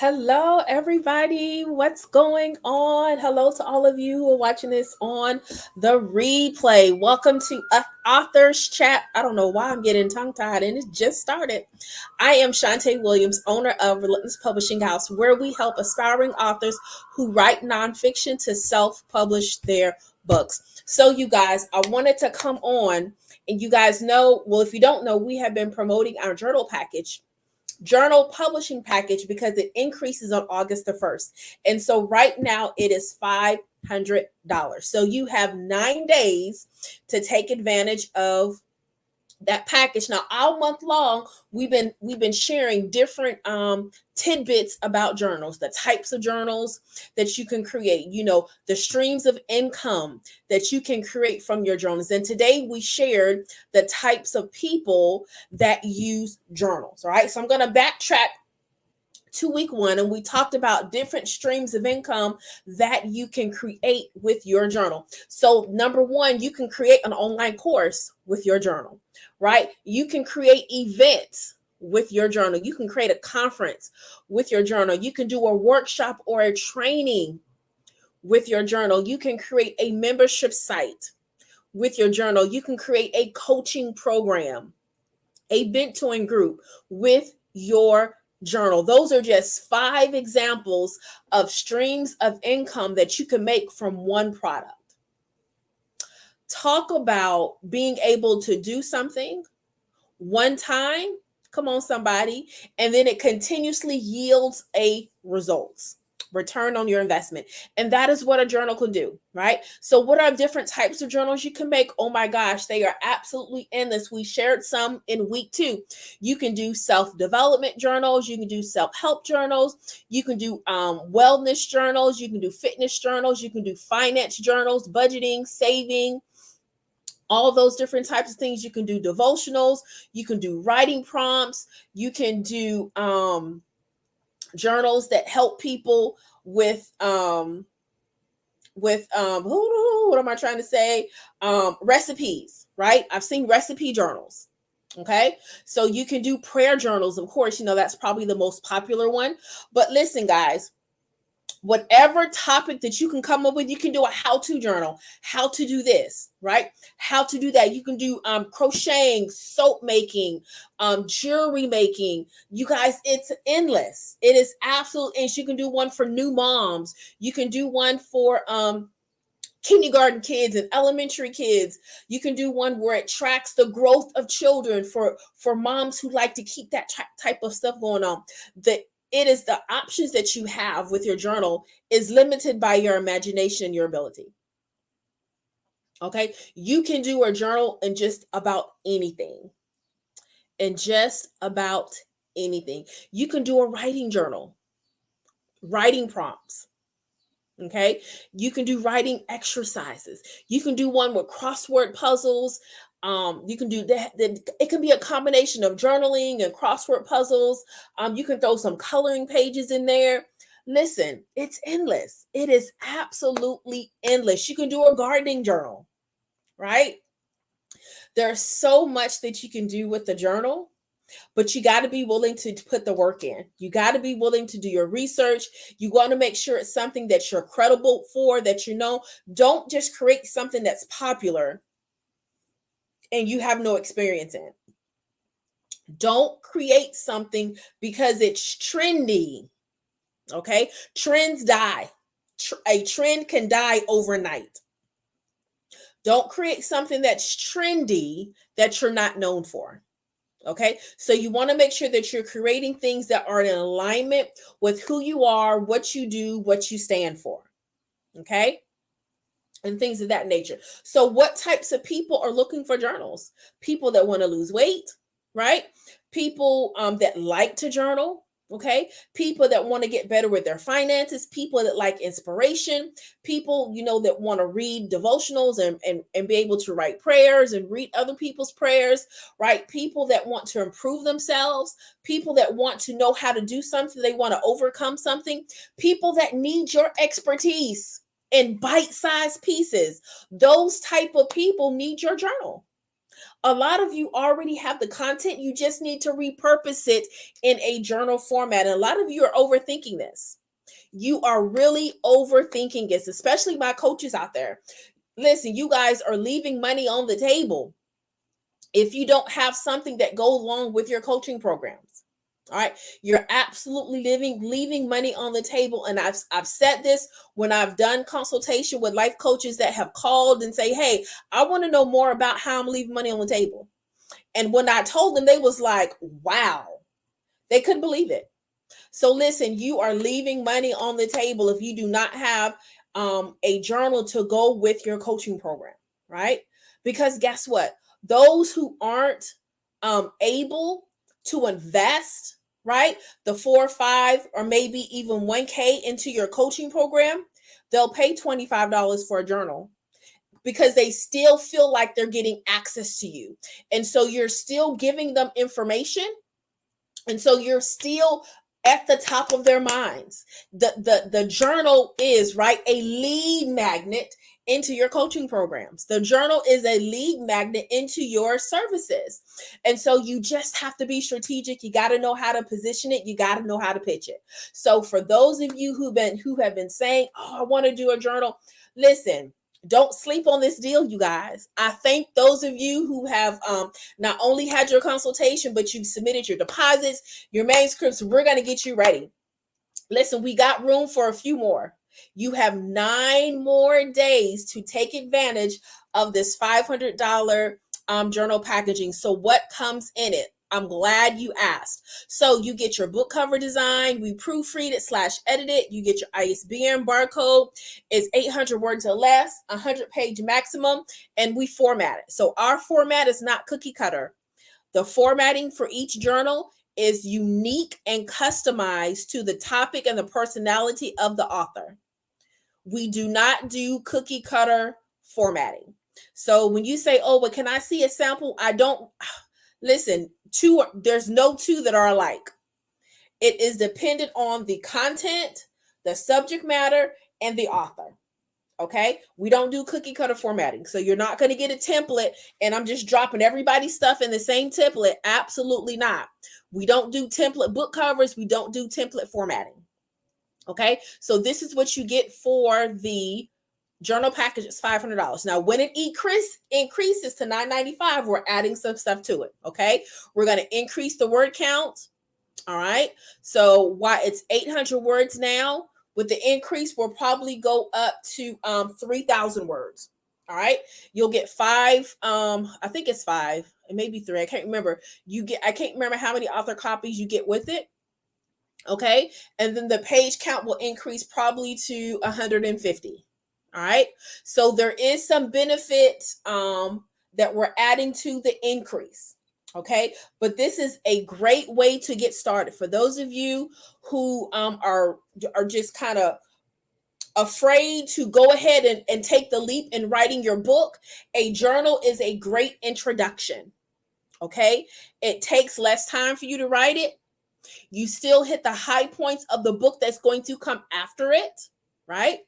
Hello, everybody. What's going on? Hello to all of you who are watching this on the replay. Welcome to Authors Chat. I don't know why I'm getting tongue tied, and it just started. I am Shantae Williams, owner of Relentless Publishing House, where we help aspiring authors who write nonfiction to self publish their books. So, you guys, I wanted to come on, and you guys know, well, if you don't know, we have been promoting our journal publishing package because it increases on August the 1st. And so right now it is $500. So you have 9 days to take advantage of that package. Now all month long we've been sharing different tidbits about journals, the types of journals that you can create, the streams of income that you can create from your journals. And today we shared the types of people that use journals. All right, so I'm going to backtrack to week 1, and we talked about different streams of income that you can create with your journal. So number 1, you can create an online course with your journal, right? You can create events with your journal. You can create a conference with your journal. You can do a workshop or a training with your journal. You can create a membership site with your journal. You can create a coaching program, a mentoring group with your journal. Those are just 5 examples of streams of income that you can make from one product. Talk about being able to do something one time, come on somebody, and then it continuously yields a results, return on your investment. And that is what a journal can do, right? So what are different types of journals you can make? Oh my gosh, they are absolutely endless. We shared some in week 2. You can do self-development journals, you can do self-help journals, you can do wellness journals, you can do fitness journals, you can do finance journals, budgeting, saving, all those different types of things. You can do devotionals, you can do writing prompts, you can do journals that help people with what am I trying to say? Recipes, right? I've seen recipe journals. Okay, so you can do prayer journals. Of course, that's probably the most popular one. But listen, guys, whatever topic that you can come up with, you can do a how-to journal, how to do this, right? How to do that. You can do crocheting, soap making, jewelry making. You guys, it's endless. It is absolutely. And you can do one for new moms. You can do one for kindergarten kids and elementary kids. You can do one where it tracks the growth of children for moms who like to keep that type of stuff going on. It is the options that you have with your journal is limited by your imagination and your ability. Okay, you can do a journal in just about anything. In just about anything. You can do a writing journal, writing prompts. Okay, you can do writing exercises. You can do one with crossword puzzles. You can do that. It can be a combination of journaling and crossword puzzles. You can throw some coloring pages in there. Listen, it's endless. It is absolutely endless. You can do a gardening journal, right? There's so much that you can do with the journal. But you got to be willing to put the work in. You got to be willing to do your research. You want to make sure it's something that you're credible for, that you know. Don't just create something that's popular and you have no experience in. Don't create something because it's trendy. Okay? Trends die. A trend can die overnight. Don't create something that's trendy that you're not known for. Okay, so you want to make sure that you're creating things that are in alignment with who you are, what you do, what you stand for. Okay, and things of that nature. So, what types of people are looking for journals? People that want to lose weight, right? People that like to journal. Okay, people that want to get better with their finances, people that like inspiration, people that want to read devotionals and be able to write prayers and read other people's prayers, right? People that want to improve themselves, people that want to know how to do something, they want to overcome something, people that need your expertise in bite-sized pieces. Those type of people need your journal. A lot of you already have the content. You just need to repurpose it in a journal format. And a lot of you are overthinking this. You are really overthinking this, especially my coaches out there. Listen, you guys are leaving money on the table if you don't have something that goes along with your coaching programs. All right, you're absolutely leaving money on the table. And I've said this when I've done consultation with life coaches that have called and say, hey, I want to know more about how I'm leaving money on the table. And when I told them, they was like, wow, they couldn't believe it. So listen, you are leaving money on the table if you do not have a journal to go with your coaching program, right? Because guess what? Those who aren't able to invest, right, the 4, 5, or maybe even 1K into your coaching program, they'll pay $25 for a journal because they still feel like they're getting access to you. And so you're still giving them information. And so you're still at the top of their minds. The journal is, right, a lead magnet into your coaching programs. The journal is a lead magnet into your services. And so you just have to be strategic. You got to know how to position it. You got to know how to pitch it. So for those of you who have been saying, oh, I want to do a journal, listen, don't sleep on this deal, you guys. I thank those of you who have not only had your consultation, but you've submitted your deposits, your manuscripts. We're going to get you ready. Listen, we got room for a few more. You have 9 more days to take advantage of this $500 journal packaging. So what comes in it? I'm glad you asked. So you get your book cover design. We proofread it / edit it. You get your ISBN barcode. It's 800 words or less, 100-page maximum, and we format it. So our format is not cookie cutter. The formatting for each journal is unique and customized to the topic and the personality of the author. We do not do cookie cutter formatting. So when you say, oh, but can I see a sample? I don't. Listen, there's no two that are alike. It is dependent on the content, the subject matter, and the author. Okay, we don't do cookie cutter formatting. So you're not going to get a template and I'm just dropping everybody's stuff in the same template. Absolutely not. We don't do template book covers. We don't do template formatting. Okay, so this is what you get for the journal package. Is $500. Now, when it increases to $995, we're adding some stuff to it. Okay, we're going to increase the word count. All right, so while it's 800 words now, with the increase, we'll probably go up to 3,000 words. All right, you'll get 5. I think it's 5. It may be 3. I can't remember. I can't remember how many author copies you get with it. Okay, and then the page count will increase probably to 150. All right, so there is some benefit that we're adding to the increase. Okay, but this is a great way to get started for those of you who are just kind of afraid to go ahead and take the leap in writing your book. A journal is a great introduction. Okay, it takes less time for you to write it. You still hit the high points of the book that's going to come after it, right?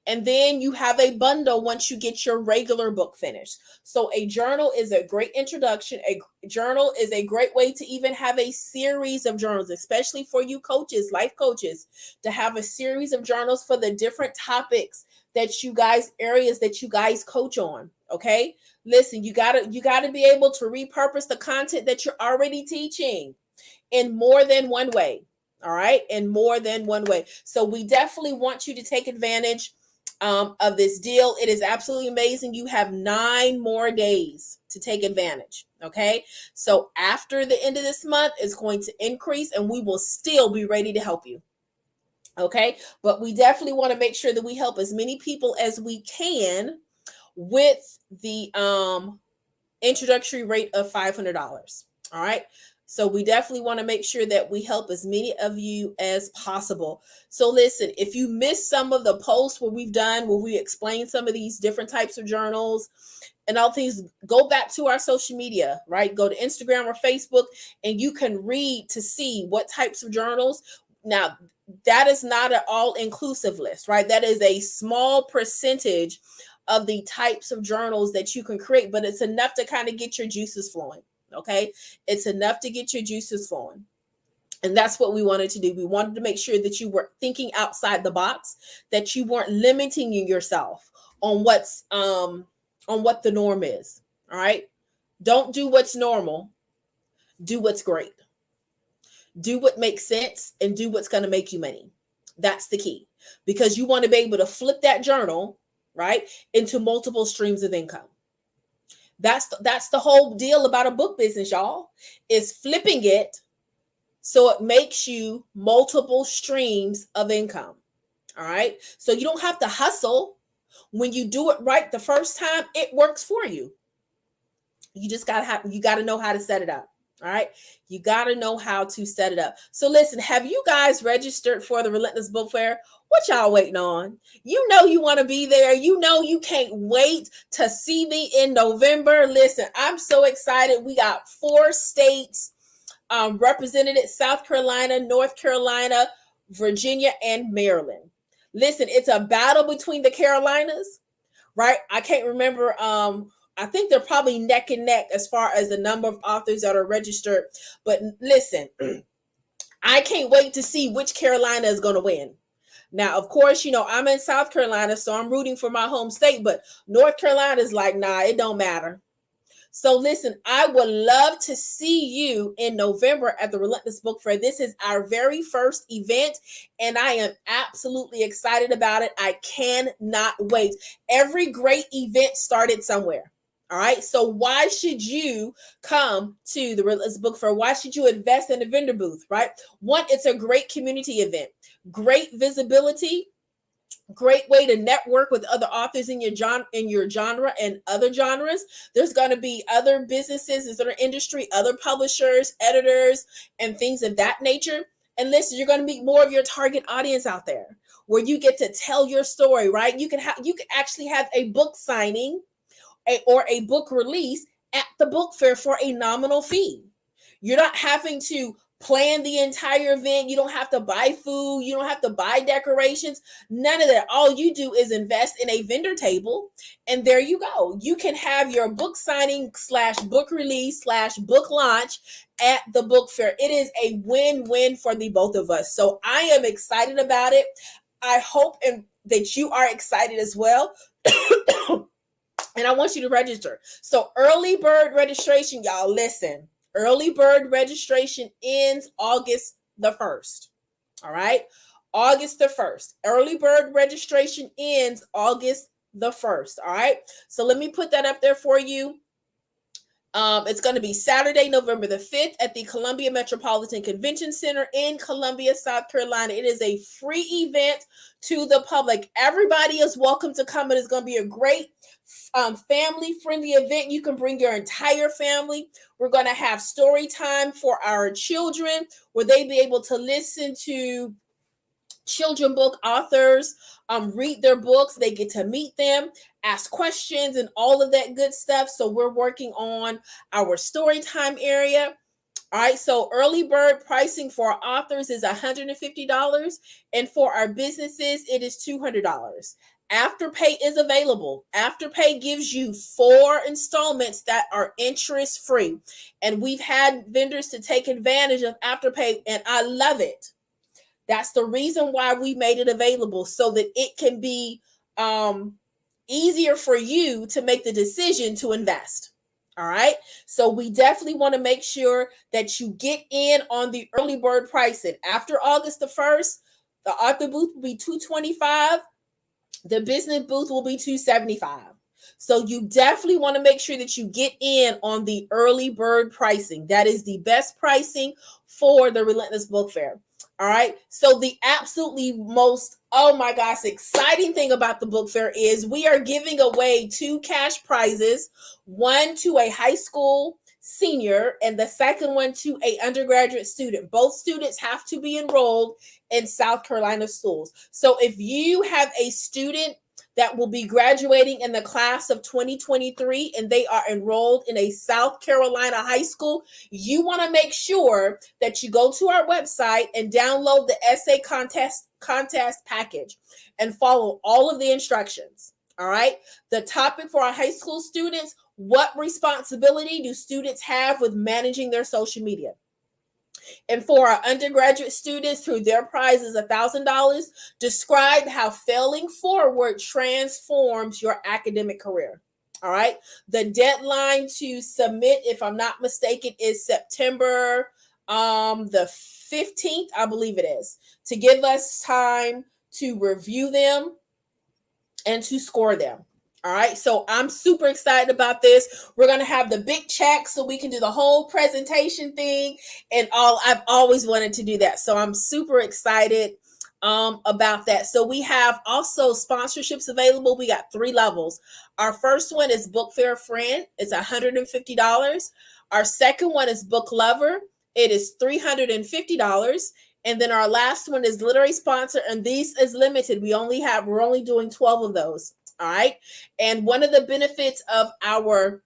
And then you have a bundle once you get your regular book finished. So a journal is a great introduction. A journal is a great way to even have a series of journals, especially for you coaches, life coaches, to have a series of journals for the different topics that you guys, areas that you guys coach on. Okay, listen, you gotta be able to repurpose the content that you're already teaching in more than one way. All right, in more than one way. So we definitely want you to take advantage of this deal. It is absolutely amazing. You have 9 more days to take advantage. Okay, so after the end of this month, it's going to increase and we will still be ready to help you. Okay, but we definitely want to make sure that we help as many people as we can with the introductory rate of $500. All right, so we definitely want to make sure that we help as many of you as possible. So listen, if you missed some of the posts where we explain some of these different types of journals and all things, go back to our social media, right? Go to Instagram or Facebook and you can read to see what types of journals. Now, that is not an all-inclusive list, right? That is a small percentage of the types of journals that you can create, but it's enough to kind of get your juices flowing. Okay. It's enough to get your juices flowing. And that's what we wanted to do. We wanted to make sure that you were thinking outside the box, that you weren't limiting yourself on what the norm is. All right. Don't do what's normal. Do what's great. Do what makes sense and do what's going to make you money. That's the key, because you want to be able to flip that journal, right, into multiple streams of income. That's the whole deal about a book business, y'all, is flipping it so it makes you multiple streams of income. All right. So you don't have to hustle. When you do it right the first time, it works for you. You just got to know how to set it up. All right. You got to know how to set it up. So listen, have you guys registered for the Relentless Book Fair? What y'all waiting on? You know you want to be there. You know you can't wait to see me in November. Listen, I'm so excited. We got 4 states represented: South Carolina, North Carolina, Virginia, and Maryland. Listen, it's a battle between the Carolinas, right? I can't remember. I think they're probably neck and neck as far as the number of authors that are registered. But listen, I can't wait to see which Carolina is going to win. Now, of course, you know, I'm in South Carolina, so I'm rooting for my home state. But North Carolina is like, nah, it don't matter. So listen, I would love to see you in November at the Relentless Book Fair. This is our very first event, and I am absolutely excited about it. I cannot wait. Every great event started somewhere. All right. So why should you come to the Relentless Book Fair? Why should you invest in a vendor booth, right? One, it's a great community event, great visibility, great way to network with other authors in your genre and other genres. There's going to be other businesses, there's other industry, other publishers, editors, and things of that nature. And listen, you're going to meet more of your target audience out there, where you get to tell your story, right? You can actually have a book signing or a book release at the book fair for a nominal fee. You're not having to plan the entire event. You don't have to buy food. You don't have to buy decorations. None of that. All you do is invest in a vendor table, and there you go. You can have your book signing / book release / book launch at the book fair. It is a win-win for the both of us. So I am excited about it. I hope that you are excited as well. And I want you to register. So early bird registration, y'all, listen. Early bird registration ends August the 1st. All right. August the 1st. Early bird registration ends August the 1st. All right. So let me put that up there for you. It's going to be Saturday, November the 5th at the Columbia Metropolitan Convention Center in Columbia, South Carolina. It is a free event to the public. Everybody is welcome to come. It is going to be a great family-friendly event. You can bring your entire family. We're going to have story time for our children, where they be able to listen to children book authors read their books. They get to meet them, ask questions, and all of that good stuff. So we're working on our story time area. All right, so early bird pricing for our authors is $150, and for our businesses, it is $200. Afterpay is available. Afterpay gives you 4 installments that are interest-free, and we've had vendors to take advantage of Afterpay, and I love it. That's the reason why we made it available, so that it can be easier for you to make the decision to invest. All right. So we definitely want to make sure that you get in on the early bird pricing. After August the 1st, the author booth will be $225. The business booth will be $275. So you definitely want to make sure that you get in on the early bird pricing. That is the best pricing for the Relentless Book Fair. All right. So the absolutely most, oh my gosh, exciting thing about the book fair is we are giving away 2 cash prizes, one to a high school senior and the second one to an undergraduate student. Both students have to be enrolled in South Carolina schools. So if you have a student that will be graduating in the class of 2023 and they are enrolled in a South Carolina high school, you want to make sure that you go to our website and download the essay contest package and follow all of the instructions. All right. The topic for our high school students: what responsibility do students have with managing their social media? And for our undergraduate students, who their prize is $1,000, describe how failing forward transforms your academic career. All right. The deadline to submit, if I'm not mistaken, is September the 15th, I believe it is, to give us time to review them and to score them. All right, so I'm super excited about this. We're going to have the big check so we can do the whole presentation thing and all. I've always wanted to do that. So I'm super excited about that. So we have also sponsorships available. We got 3 levels. Our first one is Book Fair Friend. It's $150. Our second one is Book Lover. It is $350. And then our last one is Literary Sponsor, and these is limited. We're only doing 12 of those. All right. And one of the benefits of our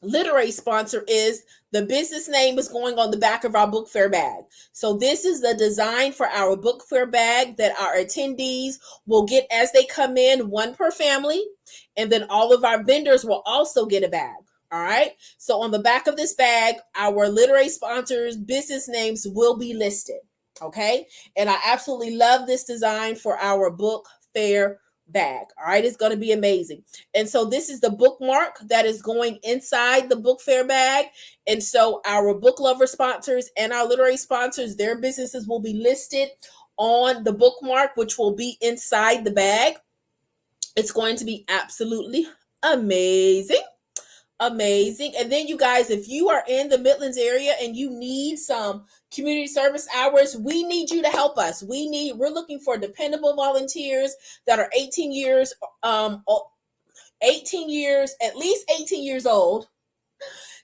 literary sponsor is the business name is going on the back of our book fair bag. So this is the design for our book fair bag that our attendees will get as they come in, 1 per family. And then all of our vendors will also get a bag. All right. So on the back of this bag, our literary sponsors' business names will be listed. Okay. And I absolutely love this design for our book fair bag. All right. It's going to be amazing. And so this is the bookmark that is going inside the book fair bag. And so our book lover sponsors and our literary sponsors, their businesses will be listed on the bookmark, which will be inside the bag. It's going to be absolutely amazing. Amazing. And then you guys, if you are in the Midlands area and you need some community service hours, we need you to help us. We're looking for dependable volunteers that are 18 years, at least 18 years old,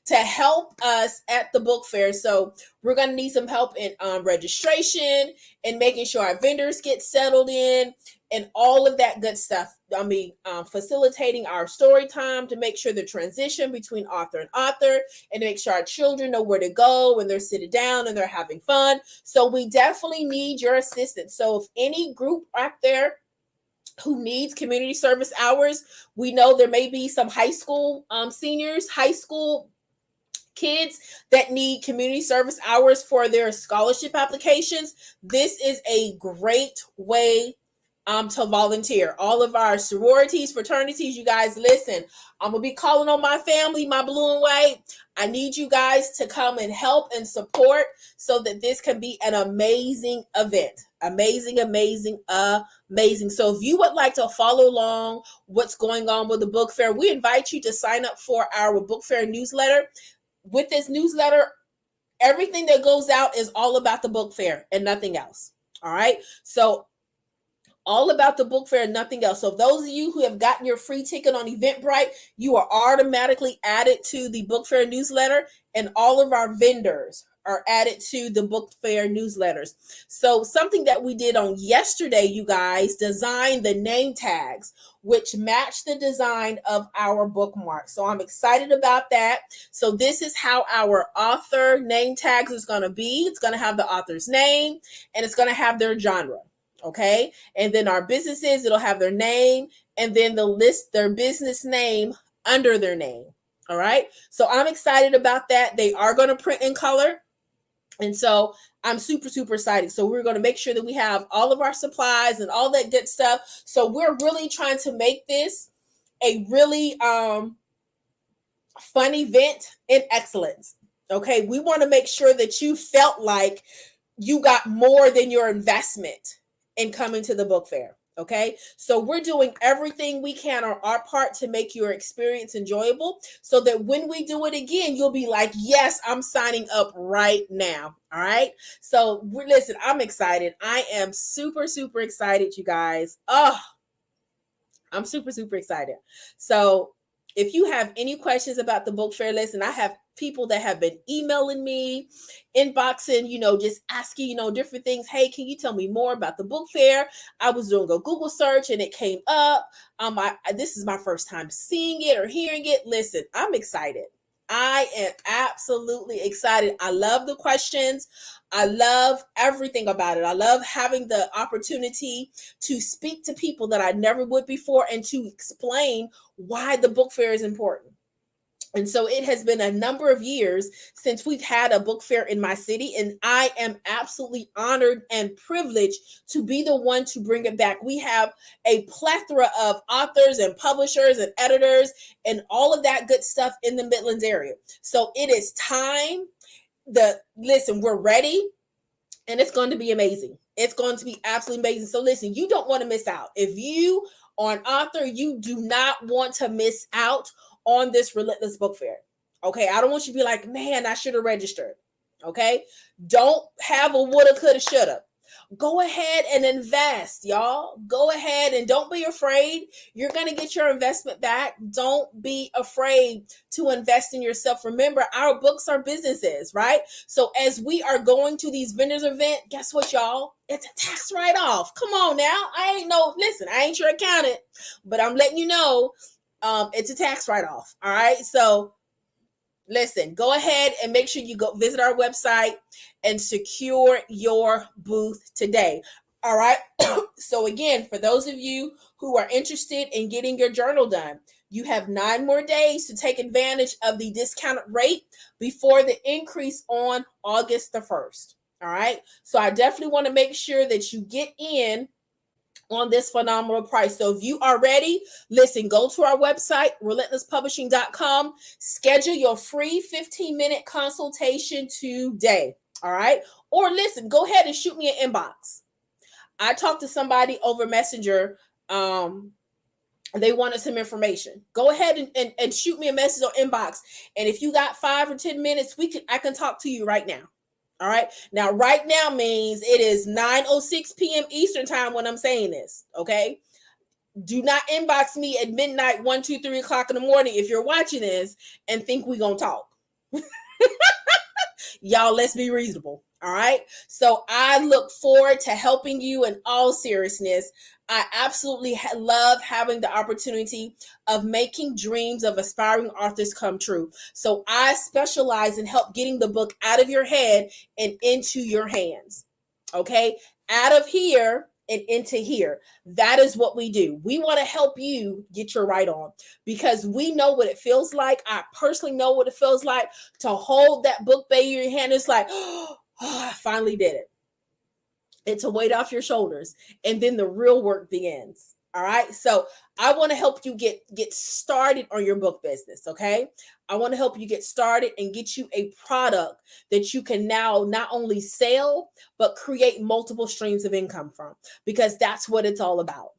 to help us at the book fair. So we're going to need some help in registration and making sure our vendors get settled in and all of that good stuff. I mean, facilitating our story time to make sure the transition between author and author, and to make sure our children know where to go when they're sitting down and they're having fun. So we definitely need your assistance. So if any group out there who needs community service hours, we know there may be some high school seniors, high school kids that need community service hours for their scholarship applications. This is a great way to volunteer. All of our sororities, fraternities, you guys, listen, I'm going to be calling on my family, my blue and white. I need you guys to come and help and support so that this can be an amazing event. Amazing, amazing, amazing. So if you would like to follow along what's going on with the book fair, we invite you to sign up for our book fair newsletter. With this newsletter, everything that goes out is all about the book fair and nothing else. All right. So all about the book fair and nothing else. So those of you who have gotten your free ticket on Eventbrite, you are automatically added to the book fair newsletter, and all of our vendors are added to the book fair newsletters. So something that we did on yesterday, you guys, designed the name tags, which match the design of our bookmark. So I'm excited about that. So this is how our author name tags is going to be. It's going to have the author's name and it's going to have their genre. Okay. And then our businesses, it'll have their name and then the list their business name under their name. All right. So I'm excited about that. They are going to print in color. And so I'm super, super excited. So we're going to make sure that we have all of our supplies and all that good stuff. So we're really trying to make this a really fun event in excellence. Okay. We want to make sure that you felt like you got more than your investment in coming to the book fair. Okay. So we're doing everything we can on our part to make your experience enjoyable so that when we do it again, you'll be like, yes, I'm signing up right now. All right. So listen, I'm excited. I am super, super excited, you guys. Oh, I'm super, super excited. So if you have any questions about the book fair, listen, I have people that have been emailing me, inboxing, just asking, different things. Hey, can you tell me more about the book fair? I was doing a Google search and it came up. This is my first time seeing it or hearing it. Listen, I'm excited. I am absolutely excited. I love the questions. I love everything about it. I love having the opportunity to speak to people that I never would before and to explain why the book fair is important. And so it has been a number of years since we've had a book fair in my city, and I am absolutely honored and privileged to be the one to bring it back. We have a plethora of authors and publishers and editors and all of that good stuff in the Midlands area. So it is time. Listen, we're ready. And it's going to be amazing. It's going to be absolutely amazing. So listen, you don't want to miss out. If you are an author, you do not want to miss out on this Relentless book fair. Okay, I don't want you to be like, man, I should have registered. Okay, don't have a woulda, coulda, shoulda. Go ahead and invest, y'all. Go ahead and don't be afraid. You're going to get your investment back. Don't be afraid to invest in yourself. Remember, our books are businesses, right? So as we are going to these vendors event, guess what, y'all? It's a tax write-off. Come on now. I ain't your accountant, but I'm letting you know it's a tax write-off. All right. So listen, go ahead and make sure you go visit our website and secure your booth today. All right. So again, for those of you who are interested in getting your journal done, you have 9 more days to take advantage of the discounted rate before the increase on August the 1st. All right. So I definitely want to make sure that you get in on this phenomenal price. So if you are ready, listen, go to our website, relentlesspublishing.com, schedule your free 15-minute consultation today. All right. Or listen, go ahead and shoot me an inbox. I talked to somebody over Messenger. They wanted some information. Go ahead and shoot me a message on inbox. And if you got 5 or 10 minutes, I can talk to you right now. All right. Now, right now means it is 9:06 p.m. Eastern time when I'm saying this. Okay. Do not inbox me at midnight, 1, 2, 3 o'clock in the morning if you're watching this and think we're going to talk. Y'all, let's be reasonable. All right. So I look forward to helping you in all seriousness. I absolutely love having the opportunity of making dreams of aspiring authors come true. So I specialize in help getting the book out of your head and into your hands. Okay. Out of here and into here. That is what we do. We want to help you get your right on because we know what it feels like. I personally know what it feels like to hold that book baby in your hand. It's like, oh, I finally did it. It's a weight off your shoulders. And then the real work begins. All right. So I want to help you get started on your book business. Okay. I want to help you get started and get you a product that you can now not only sell, but create multiple streams of income from, because that's what it's all about.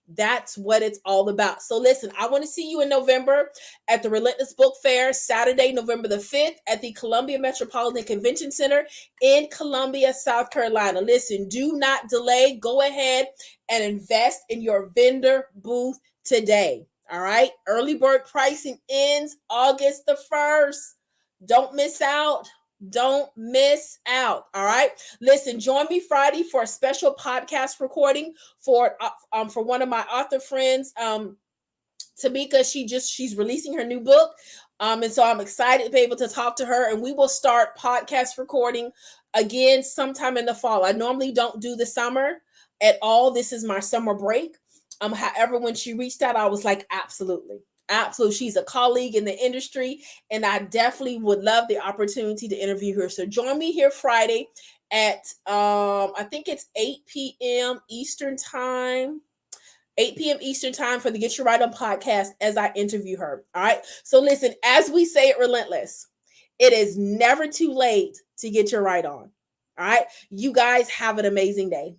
That's what it's all about. So listen, I want to see you in November at the Relentless Book Fair, Saturday, November the 5th at the Columbia Metropolitan Convention Center in Columbia, South Carolina. Listen, do not delay. Go ahead and invest in your vendor booth today. All right. Early bird pricing ends August the 1st. Don't miss out. Don't miss out. All right. Listen, join me Friday for a special podcast recording for one of my author friends, Tamika. She's releasing her new book. And so I'm excited to be able to talk to her, and we will start podcast recording again sometime in the fall. I normally don't do the summer at all. This is my summer break. However, when she reached out, I was like, absolutely. Absolutely. She's a colleague in the industry, and I definitely would love the opportunity to interview her. So join me here Friday at, I think it's 8 p.m. Eastern time. 8 p.m. Eastern time for the Get Your Right On podcast as I interview her. All right. So listen, as we say at Relentless, it is never too late to get your right on. All right. You guys have an amazing day.